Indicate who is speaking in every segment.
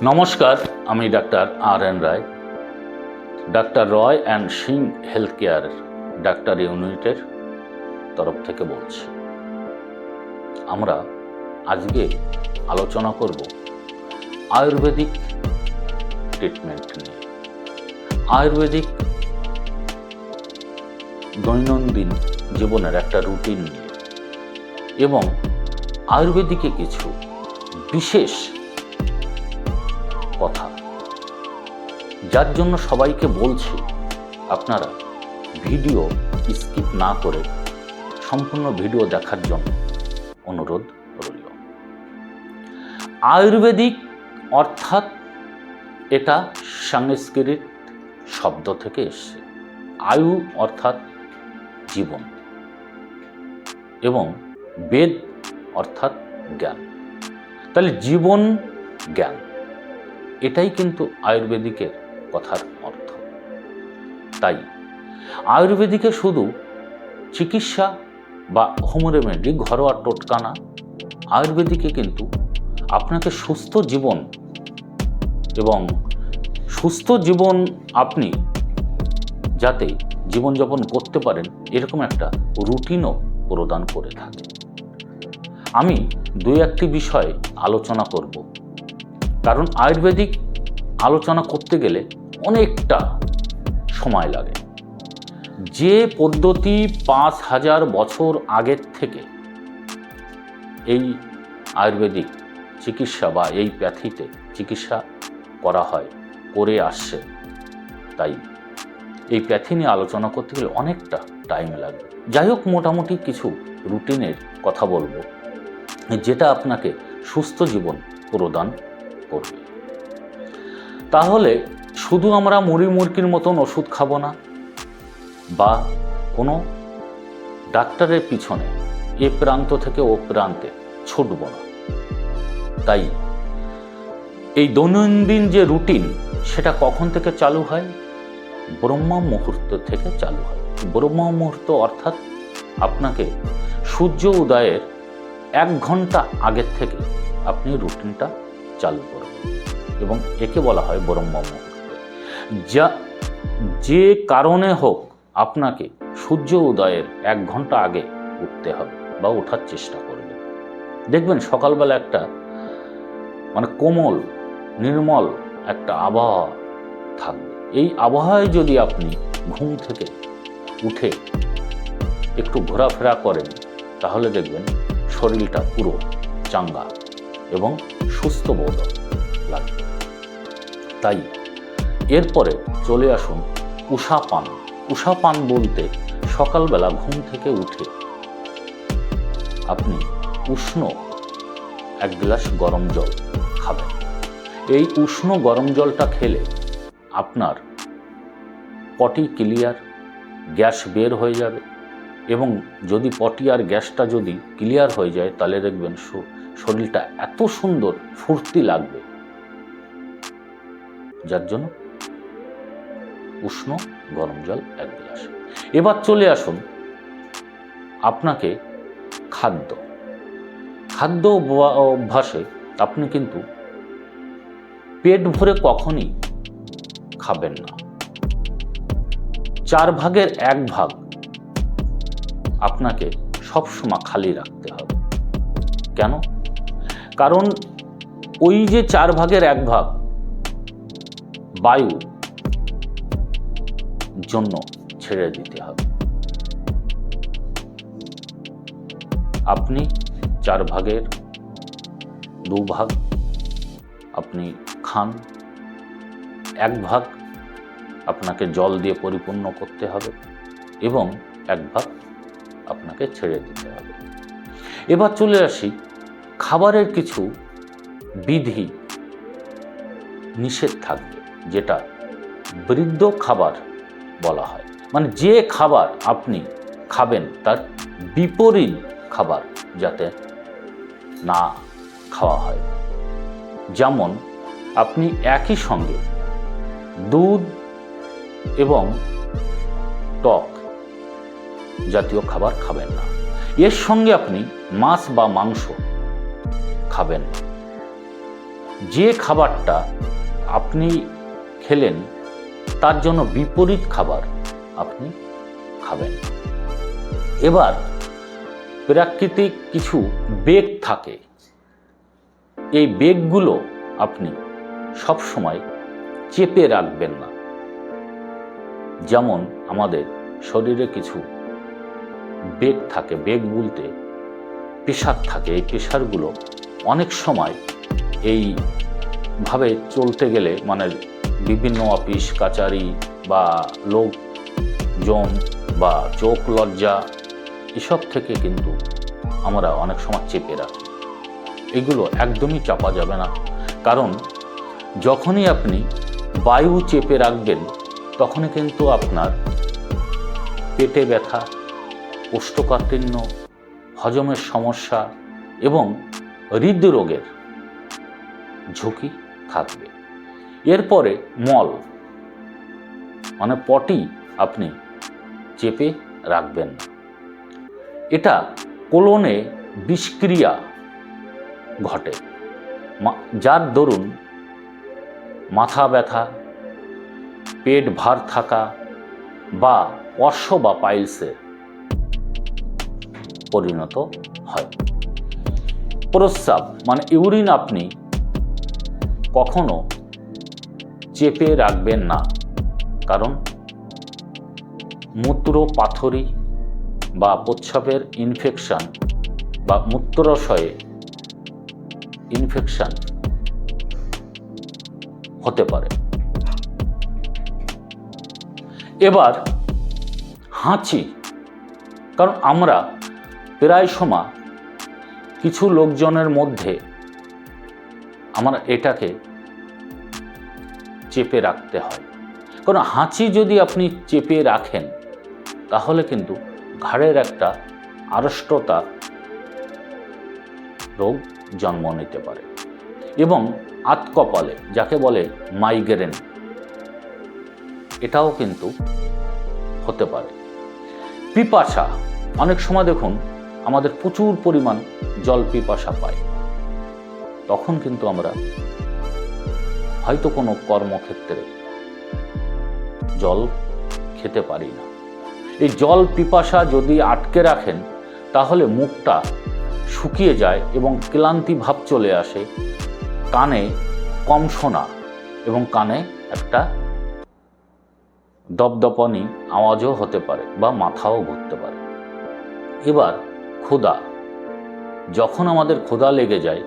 Speaker 1: নমস্কার, আমি ডাক্তার আর.এন. রায়, ডাক্তার Roy and Singh health care ডাক্তার ইউনিটের তরফ থেকে বলছি। আমরা আজকে আলোচনা করব আয়ুর্বেদিক ট্রিটমেন্ট নিয়ে। আয়ুর্বেদিক দৈনন্দিন জীবনের একটা রুটিন নিয়ে এবং আয়ুর্বেদিকে কিছু বিশেষ কথা, যার জন্য সবাইকে বলছি আপনারা ভিডিও স্কিপ না করে সম্পূর্ণ ভিডিও দেখার জন্য অনুরোধ রইল। আয়ুর্বেদিক অর্থাৎ এটা সংস্কৃত শব্দ থেকে এসেছে। আয়ু অর্থাৎ জীবন এবং বেদ অর্থাৎ জ্ঞান। তাহলে জীবন জ্ঞান, এটাই কিন্তু আয়ুর্বেদিকের কথার অর্থ। তাই আয়ুর্বেদিকে শুধু চিকিৎসা বা হোম রেমেডি, ঘরোয়া টোটকা না, আয়ুর্বেদিকে কিন্তু আপনাকে সুস্থ জীবন এবং সুস্থ জীবন আপনি যাতে জীবনযাপন করতে পারেন এরকম একটা রুটিনও প্রদান করে থাকে। আমি দুই একটি বিষয় আলোচনা করব, কারণ আয়ুর্বেদিক আলোচনা করতে গেলে অনেকটা সময় লাগে। যে পদ্ধতি 5000 বছর আগের থেকে এই আয়ুর্বেদিক চিকিৎসা বা এই প্যাথিতে চিকিৎসা করা হয়, করে আসছে, তাই এই প্যাথি নিয়ে আলোচনা করতে গেলে অনেকটা টাইম লাগবে। যাই হোক, মোটামুটি কিছু রুটিনের কথা বলবো যেটা আপনাকে সুস্থ জীবন প্রদান করবে। তাহলে শুধু আমরা মুড়ি মুরগির মতন ওষুধ খাবো না বা কোনো ডাক্তারের পিছনে এ প্রান্ত থেকে ও প্রান্তে ছুটব না। তাই এই দৈনন্দিন যে রুটিন, সেটা কখন থেকে চালু হয়? ব্রহ্ম মুহূর্ত থেকে চালু হয়। ব্রহ্ম মুহূর্ত অর্থাৎ আপনাকে সূর্য উদয়ের 1 ঘন্টা আগের থেকে আপনি রুটিনটা চালু করবেন এবং একে বলা হয় ব্রহ্ম মুহূর্ত। যে কারণে হোক আপনাকে সূর্য উদয়ের 1 ঘন্টা আগে উঠতে হবে বা ওঠার চেষ্টা করবেন। দেখবেন সকালবেলা একটা কোমল নির্মল একটা আবহাওয়া থাকবে। এই আবহাওয়ায় যদি আপনি ঘুম থেকে উঠে একটু ঘোরাফেরা করেন, তাহলে দেখবেন শরীরটা পুরো চাঙ্গা এবং সুস্থ বোধ লাগবে। তাই এরপরে চলে আসুন উষা পান। উষা পান বলতে সকালবেলা ঘুম থেকে উঠে আপনি উষ্ণ 1 গ্লাস গরম জল খাবেন। এই উষ্ণ গরম জলটা খেলে আপনার পটি ক্লিয়ার, গ্যাস বের হয়ে যাবে এবং যদি পটি আর গ্যাসটা যদি ক্লিয়ার হয়ে যায়, তাহলে দেখবেন শরীরটা এত সুন্দর ফুর্তি লাগবে, যার জন্য উষ্ণ গরম জল 1 গ্লাস। এবার চলে আসুন আপনাকে খাদ্য অভ্যাসে। আপনি কিন্তু পেট ভরে কখনই খাবেন না। 4 ভাগের 1 ভাগ আপনাকে সবসময় খালি রাখতে হবে। কেন? কারণ ওই যে 4 ভাগের 1 ভাগ বায়ু জন্য ছেড়ে দিতে হবে। আপনি 4 ভাগের 2 ভাগ আপনি খান, 1 ভাগ আপনাকে জল দিয়ে পরিপূর্ণ করতে হবে এবং 1 ভাগ আপনাকে ছেড়ে দিতে হবে। এবার চলে আসি খাবারের কিছু বিধি নিষেধ থাকবে, যেটা বৃদ্ধ খাবার বলা হয়। যে খাবার আপনি খাবেন তার বিপরীত খাবার যাতে না খাওয়া হয়। যেমন আপনি একই সঙ্গে দুধ এবং টক জাতীয় খাবার খাবেন না। এর সঙ্গে আপনি মাছ বা মাংস খাবেন না। যে খাবারটা আপনি খেলেন তার জন্য বিপরীত খাবার আপনি খাবেন। এবার প্রাকৃতিক কিছু বেগ থাকে, এই বেগগুলো আপনি সবসময় চেপে রাখবেন না। যেমন আমাদের শরীরে কিছু বেগ থাকে, বেগ বলতে প্রেশার থাকে, এই প্রেশারগুলো অনেক সময় এইভাবে চলতে গেলে মানে বিভিন্ন অফিস কাচারি বা লোকজন বা চোখ লজ্জা এসব থেকে কিন্তু আমরা অনেক সময় চেপে রাখি। এগুলো একদমই চাপা যাবে না, কারণ যখনই আপনি বায়ু চেপে রাখবেন তখনই কিন্তু আপনার পেটে ব্যথা, কোষ্ঠকাঠিন্য, হজমের সমস্যা এবং হৃদরোগের ঝুঁকি থাকবে। এরপরে মল মানে পটি আপনি চেপে রাখবেন না। এটা কোলনে বিষক্রিয়া ঘটে, যার দরুন মাথা ব্যথা, পেট ভার থাকা বা অর্শ বা পাইলসে পরিণত হয়। প্রস্রাব মানে ইউরিন আপনি কখনো চেপে রাখবেন না, কারণ মূত্র পাথরি বা প্রস্রাবের ইনফেকশন বা মূত্রাশয়ে ইনফেকশন হতে পারে। এবার হাঁচি, কারণ আমরা প্রায় সময় কিছু লোকজনের মধ্যে আমরা এটাকে চেপে রাখতে হয়, কারণ হাঁচি যদি আপনি চেপে রাখেন তাহলে কিন্তু ঘাড়ের একটা আড়ষ্টতা রোগ জন্ম নিতে পারে এবং আতকপালে যাকে বলে মাইগ্রেন, এটাও কিন্তু হতে পারে। পিপাসা, অনেক সময় দেখুন আমাদের প্রচুর পরিমাণ জল পিপাসা পায়, তখন কিন্তু আমরা হয়তো কোনো কর্মক্ষেত্রে জল খেতে পারি না। এই জল পিপাসা যদি আটকে রাখেন তাহলে মুখটা শুকিয়ে যায় এবং ক্লান্তি ভাব চলে আসে, কানে কম শোনা এবং কানে একটা দপদপানি আওয়াজও হতে পারে বা মাথাও ঘুরতে পারে। এবার ক্ষুধা, যখন আমাদের ক্ষুধা লেগে যায়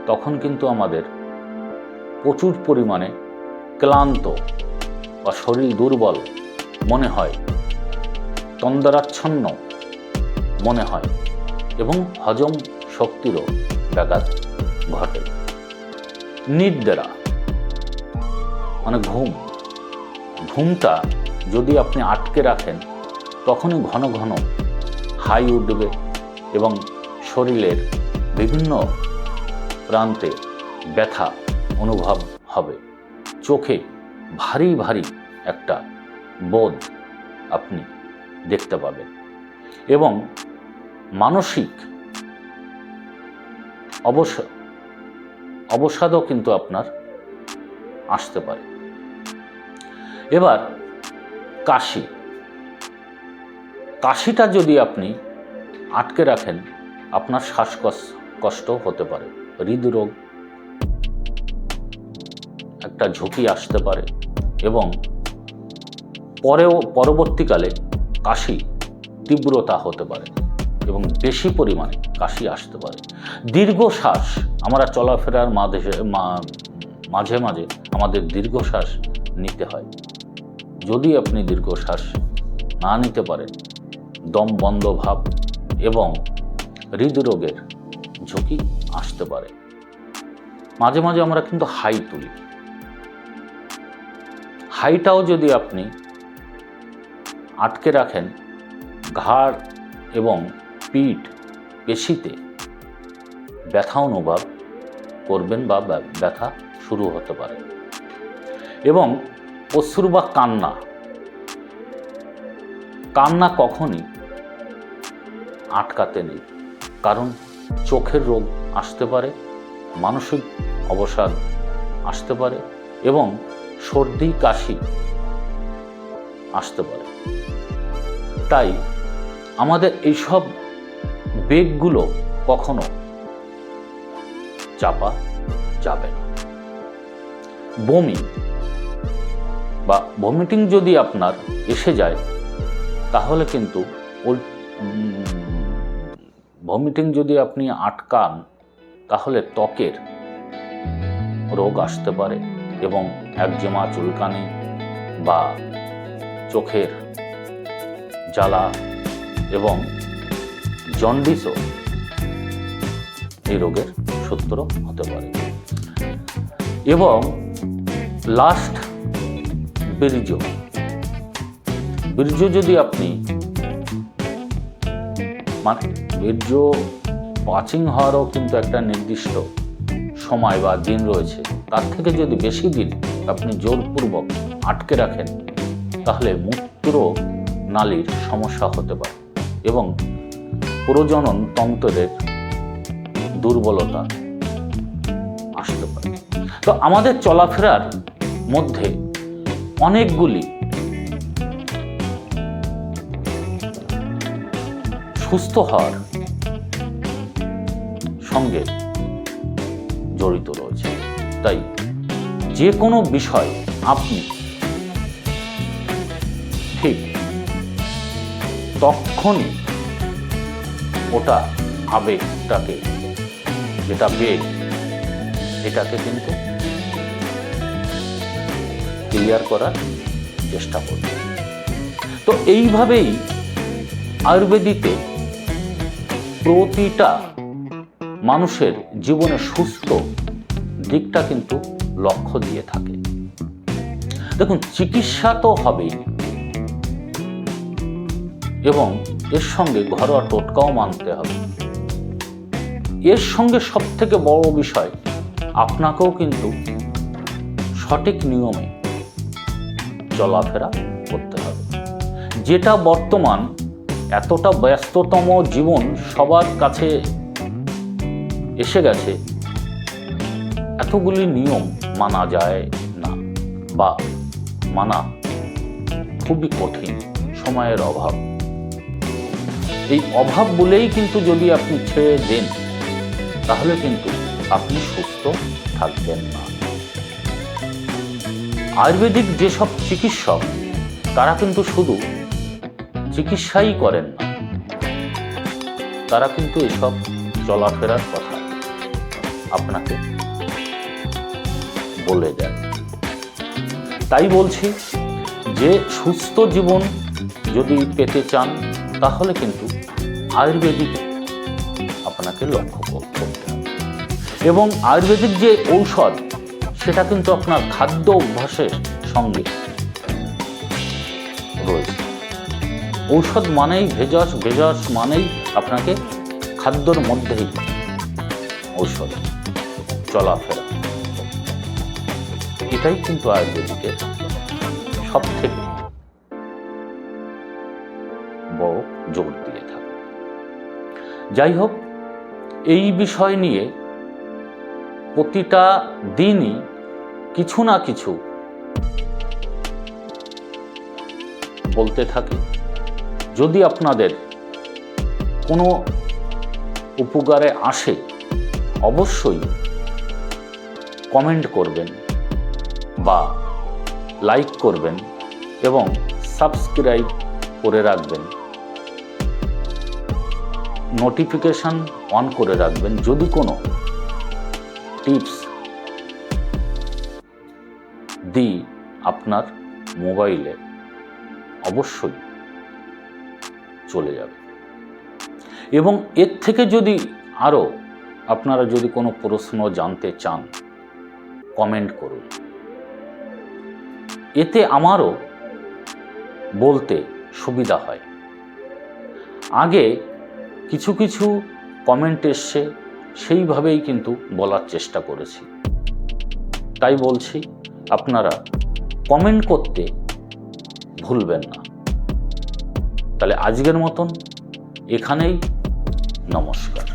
Speaker 1: তখন কিন্তু আমাদের প্রচুর পরিমাণে ক্লান্ত বা শরীর দুর্বল মনে হয়, তন্দ্রাচ্ছন্ন মনে হয় এবং হজম শক্তিরও ব্যাঘাত ঘটে। নিদ্রা মানে ঘুমটা যদি আপনি আটকে রাখেন তখনই ঘন ঘন হাই উঠবে এবং শরীরের বিভিন্ন প্রান্তে ব্যথা অনুভব হবে, চোখে ভারী ভারী একটা বোধ আপনি দেখতে পাবেন এবং মানসিক অবসাদও কিন্তু আপনার আসতে পারে। এবার কাশিটা যদি আপনি আটকে রাখেন আপনার শ্বাসকষ্ট হতে পারে, হৃদরোগ একটা ঝুঁকি আসতে পারে এবং পরবর্তীকালে কাশি তীব্রতা হতে পারে এবং বেশি পরিমাণে কাশি আসতে পারে। দীর্ঘশ্বাস, আমরা চলাফেরার মাঝে মাঝে আমাদের দীর্ঘশ্বাস নিতে হয়, যদি আপনি দীর্ঘশ্বাস না নিতে পারেন দম বন্ধ ভাব এবং হৃদরোগের ঝুঁকি আসতে পারে। মাঝে মাঝে আমরা কিন্তু হাই তুলি, হাইটাও যদি আপনি আটকে রাখেন ঘাড় এবং পিঠ পেশিতে ব্যথা অনুভব করবেন বা ব্যথা শুরু হতে পারে। এবং অশ্রু বা কান্না কখনই আটকাতে নেই, কারণ চোখের রোগ আসতে পারে, মানসিক অবসাদ আসতে পারে এবং সর্দি কাশি আসতে পারে। তাই আমাদের এইসব বেগগুলো কখনো চাপা যাবে না। বমি বা ভমিটিং যদি আপনার এসে যায়, তাহলে কিন্তু ভমিটিং যদি আপনি আটকান, তাহলে ত্বকের রোগ আসতে পারে এবং একজিমা, চুলকানি বা চোখের জ্বালা এবং জন্ডিসও এই রোগের সূত্র হতে পারে। এবং লাস্ট বীর্য যদি আপনি বীর্য পাচিং হওয়ারও কিন্তু একটা নির্দিষ্ট সময় বা দিন রয়েছে, তার থেকে যদি বেশি দিন আপনি জোরপূর্বক আটকে রাখেন, তাহলে মূত্র নালীর সমস্যা হতে পারে এবং প্রজনন তন্ত্রের দুর্বলতা আসতে পারে। তো আমাদের চলাফেরার মধ্যে অনেকগুলি সুস্থ হওয়ার সঙ্গে জড়িত রয়েছে। তাই যে কোনো বিষয় আপনি ঠিক তখনই ওটা আবেগটাকে, যেটা বেগ, এটাকে কিন্তু ক্লিয়ার করার চেষ্টা করবে। তো এইভাবেই আয়ুর্বেদিতে প্রতিটা মানুষের জীবনে সুস্থ দিকটা কিন্তু লক্ষ্য দিয়ে থাকে। দেখুন, চিকিৎসা তো হবেই এবং এর সঙ্গে ঘরোয়া টোটকাও মানতে হবে। এর সঙ্গে সব থেকে বড় বিষয়, আপনাকেও কিন্তু সঠিক নিয়মে চলাফেরা করতে হবে। যেটা বর্তমান এতটা ব্যস্ততম জীবন সবার কাছে এসে গেছে, এতগুলি নিয়ম মানা যায় না বা মানা খুবই কঠিন, সময়ের অভাব। এই অভাব বলেই কিন্তু যদি আপনি ছেড়ে দেন, তাহলে কিন্তু আপনি সুস্থ থাকবেন না। আয়ুর্বেদিক যেসব চিকিৎসক, তারা কিন্তু শুধু চিকিৎসাই করেন না, তারা কিন্তু এসব চলাফেরার কথা আপনাকে বলে দেন। তাই বলছি যে সুস্থ জীবন যদি পেতে চান, তাহলে কিন্তু আয়ুর্বেদিক আপনাকে লক্ষ্য করতে হবে। এবং আয়ুর্বেদিক যে ঔষধ, সেটা কিন্তু আপনার খাদ্য অভ্যাসের সঙ্গে রয়েছে। ঔষধ মানেই ভেষজ, ভেষজ মানেই আপনাকে খাদ্যর মধ্যেই ঔষধ, চলাফেরা, এটাই কিন্তু আয়ুর্বেদিকের সব থেকে বড় জোর দিয়ে থাকে। যাই হোক, এই বিষয় নিয়ে প্রতিটা দিনই কিছু না কিছু বলতে থাকি। যদি আপনাদের কোনো উপকারে আসে, অবশ্যই কমেন্ট করবেন বা লাইক করবেন এবং সাবস্ক্রাইব করে রাখবেন, নোটিফিকেশন অন করে রাখবেন। যদি কোনো টিপস দিই আপনার মোবাইলে, অবশ্যই চলে যাবে। এবং এর থেকে যদি আরও আপনারা যদি কোনো প্রশ্ন জানতে চান, কমেন্ট করুন। এতে আমারও বলতে সুবিধা হয়। আগে কিছু কিছু কমেন্ট এসছে, সেইভাবেই কিন্তু বলার চেষ্টা করেছি। তাই বলছি, আপনারা কমেন্ট করতে ভুলবেন না। তাহলে আজকের মতন এখানেই, নমস্কার।